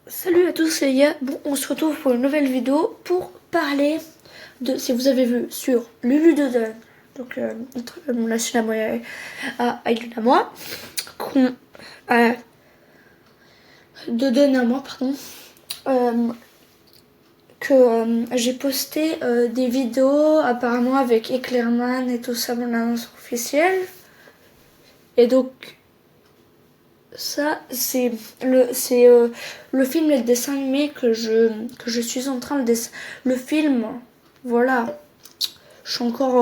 Salut à tous, c'est Ya. Bon, on se retrouve pour une nouvelle vidéo pour parler de, si vous avez vu, sur Lulu Doden, donc la chaîne à moi, à Aïdun à moi, à Doden à moi, pardon, que j'ai posté des vidéos apparemment avec Eclairman et tout ça, mon annonce officielle. Et donc, ça, c'est le film et le dessin animé que je suis en train de le film, voilà. Je suis encore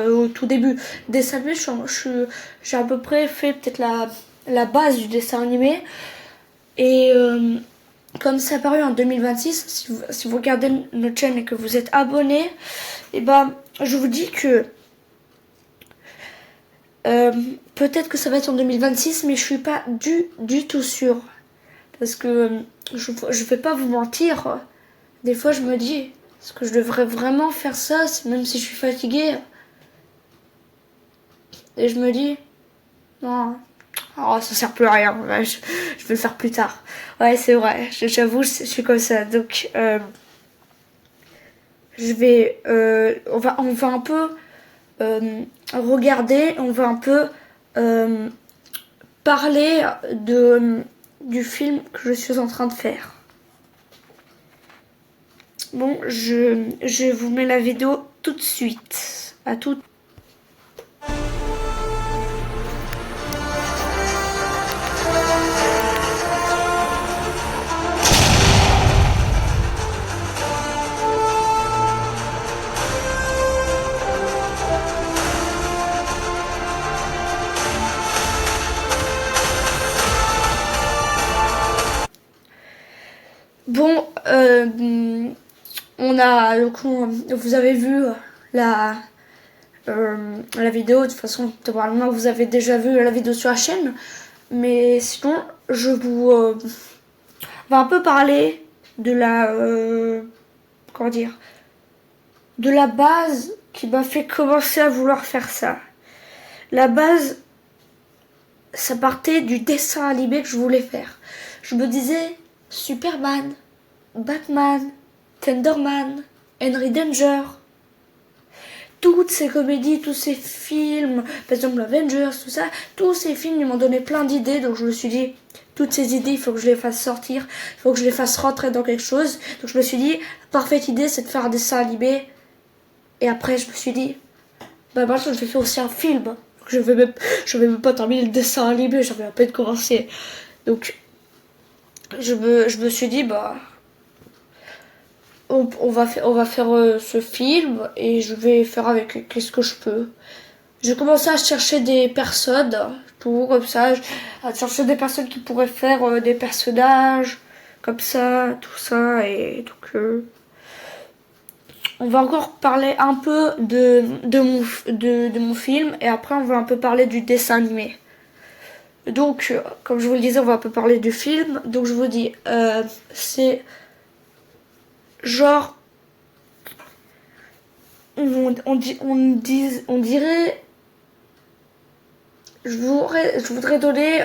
au tout début. Dessin animé, j'ai à peu près fait peut-être la base du dessin animé. Et comme c'est apparu en 2026, si vous regardez notre chaîne et que vous êtes abonné, et ben, je vous dis que peut-être que ça va être en 2026, mais je suis pas du tout sûre. Parce que je vais pas vous mentir. Des fois, je me dis, est-ce que je devrais vraiment faire ça, même si je suis fatiguée? Et je me dis, non, oh, ça sert plus à rien. Ouais, je vais le faire plus tard. Ouais, c'est vrai. J'avoue, je suis comme ça. Donc, je vais, on va un peu regarder, on va un peu parler du film que je suis en train de faire. Bon, je vous mets la vidéo tout de suite. À tout. Bon, on a, vous avez vu la, la vidéo. De toute façon, normalement, vous avez déjà vu la vidéo sur la chaîne. Mais sinon, je vous va un peu parler de la, comment dire, de la base qui m'a fait commencer à vouloir faire ça. La base, ça partait du dessin animé que je voulais faire. Je me disais, Superman, Batman, Tenderman, Henry Danger, toutes ces comédies, tous ces films, par exemple Avengers, tout ça, tous ces films, ils m'ont donné plein d'idées, donc je me suis dit, toutes ces idées, il faut que je les fasse sortir, il faut que je les fasse rentrer dans quelque chose. Donc je me suis dit, parfaite idée, c'est de faire un dessin animé. Et après, je me suis dit, bah maintenant, je vais faire aussi un film. Donc, je vais même pas terminer le dessin animé, j'avais à peine commencé. Donc, je me suis dit, bah, on va faire ce film et je vais faire avec qu'est-ce que je peux. J'ai commencé à chercher des personnes, tout comme ça, à chercher des personnes qui pourraient faire des personnages, comme ça, tout ça, et donc on va encore parler un peu de mon film, et après on va un peu parler du dessin animé. Donc, comme je vous le disais, on va un peu parler du film, donc je vous dis, c'est genre, on dirait, je voudrais donner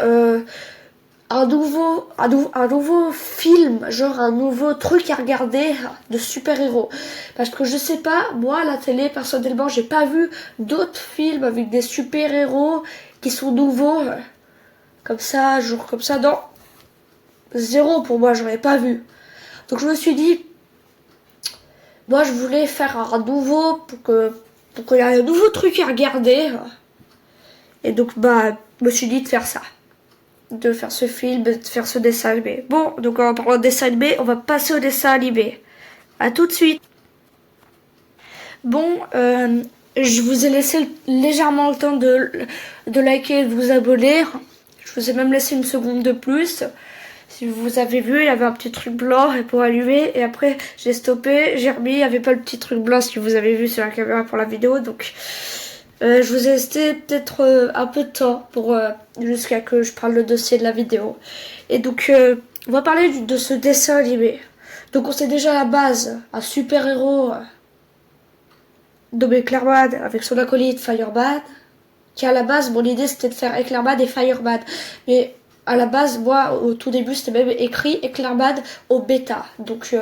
un nouveau film, genre un nouveau truc à regarder de super-héros. Parce que je sais pas, moi, à la télé, personnellement, j'ai pas vu d'autres films avec des super-héros qui sont nouveaux. Comme ça, genre comme ça, non. Zéro pour moi, j'en ai pas vu. Donc je me suis dit, moi, je voulais faire un nouveau pour qu'il y ait un nouveau truc à regarder. Et donc, bah, je me suis dit de faire ça. De faire ce film, de faire ce dessin animé. Bon, donc en parlant de dessin animé, on va passer au dessin animé. À tout de suite. Bon, je vous ai laissé légèrement le temps de liker et de vous abonner. Je vous ai même laissé une seconde de plus. Si vous avez vu, il y avait un petit truc blanc pour allumer. Et après, j'ai stoppé, j'ai remis. Il n'y avait pas le petit truc blanc si vous avez vu sur la caméra pour la vidéo. Donc, je vous ai laissé peut-être un peu de temps pour jusqu'à que je parle le dossier de la vidéo. Et donc, on va parler de ce dessin animé. Donc, on sait déjà la base, un super-héros nommé Eclairman avec son acolyte Fireman. Qui à la base, mon idée c'était de faire Eclairman et Fireman. Mais à la base, moi, au tout début, c'était même écrit Eclairbad au bêta. Donc,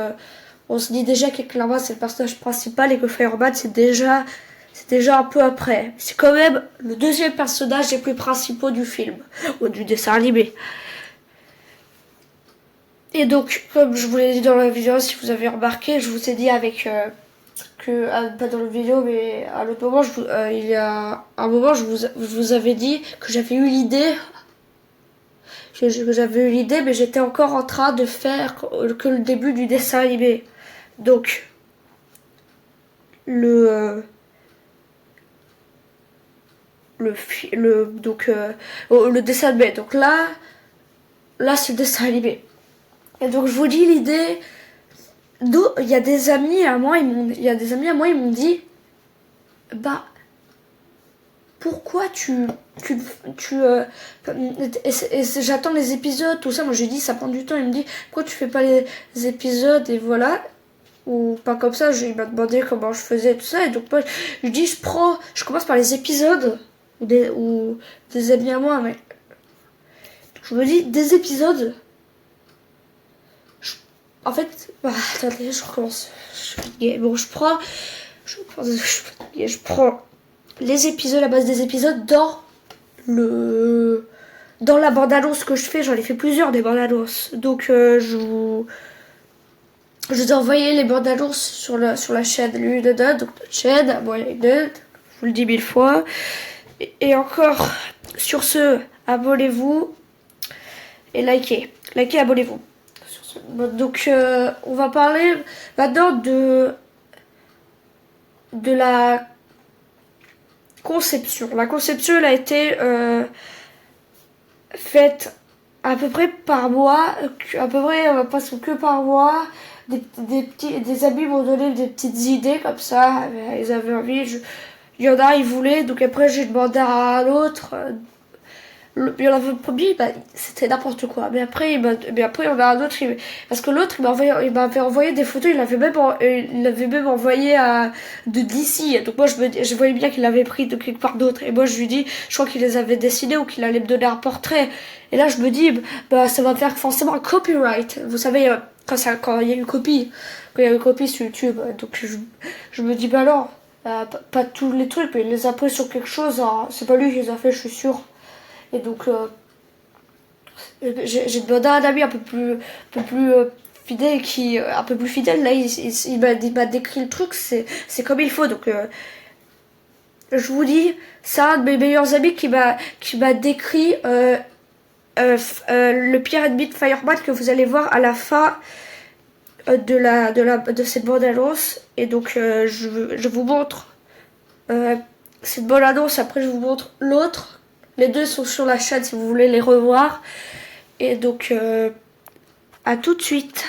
on se dit déjà qu'Eclairbad, c'est le personnage principal et que Firebad, c'est déjà un peu après. C'est quand même le deuxième personnage les plus principaux du film, ou du dessin animé. Et donc, comme je vous l'ai dit dans la vidéo, si vous avez remarqué, je vous ai dit avec pas dans la vidéo, mais à l'autre moment, il y a un moment, je vous avais dit que j'avais eu l'idée. Que j'avais eu l'idée, mais j'étais encore en train de faire que le début du dessin animé. Donc, le dessin animé. Donc là c'est le dessin animé. Et donc je vous dis l'idée. Il y a des amis à moi, ils m'ont dit, bah pourquoi j'attends les épisodes, tout ça. Moi j'ai dit ça prend du temps. Il me dit pourquoi tu fais pas les épisodes et voilà. Ou pas comme ça, il m'a demandé comment je faisais tout ça. Et donc moi je dis je commence par les épisodes ou des amis à moi, mais je me dis des épisodes. En fait, attendez, je recommence. Bon, je prends les épisodes, la base des épisodes dans la bande-annonce que je fais. J'en ai fait plusieurs des bandes-annonces. Donc je vous ai envoyé les bandes-annonces sur la chaîne Lunedot, donc notre chaîne, moi Lunedot, je vous le dis 1000 fois. Et encore, sur ce, abonnez-vous et likez, abonnez-vous. Donc on va parler maintenant de la conception. La conception, elle a été faite à peu près par mois, pas que par mois. Des amis m'ont donné des petites idées comme ça, ils avaient envie, il y en a, ils voulaient, donc après j'ai demandé à l'autre. Il y en avait le premier, c'était n'importe quoi. Mais après, il y en a un autre, parce que l'autre, il m'avait envoyé des photos, il l'avait même envoyé de d'ici. Donc moi, je voyais bien qu'il l'avait pris de quelque part d'autre. Et moi, je lui dis, je crois qu'il les avait dessinés ou qu'il allait me donner un portrait. Et là, je me dis, ça va faire forcément un copyright. Vous savez, quand il y a une copie, sur YouTube. Donc je me dis, alors, pas tous les trucs, mais il les a pris sur quelque chose. Hein. C'est pas lui qui les a fait, je suis sûre. Et donc, j'ai demandé à un ami un peu plus fidèle, un peu plus fidèle. Là, il m'a décrit le truc, c'est comme il faut. Donc, je vous dis, c'est un de mes meilleurs amis qui m'a décrit le pire ennemi de Firebad que vous allez voir à la fin de cette bande-annonce. Et donc, je vous montre cette bande-annonce. Après, je vous montre l'autre. Les deux sont sur la chaîne si vous voulez les revoir. Et donc, à tout de suite.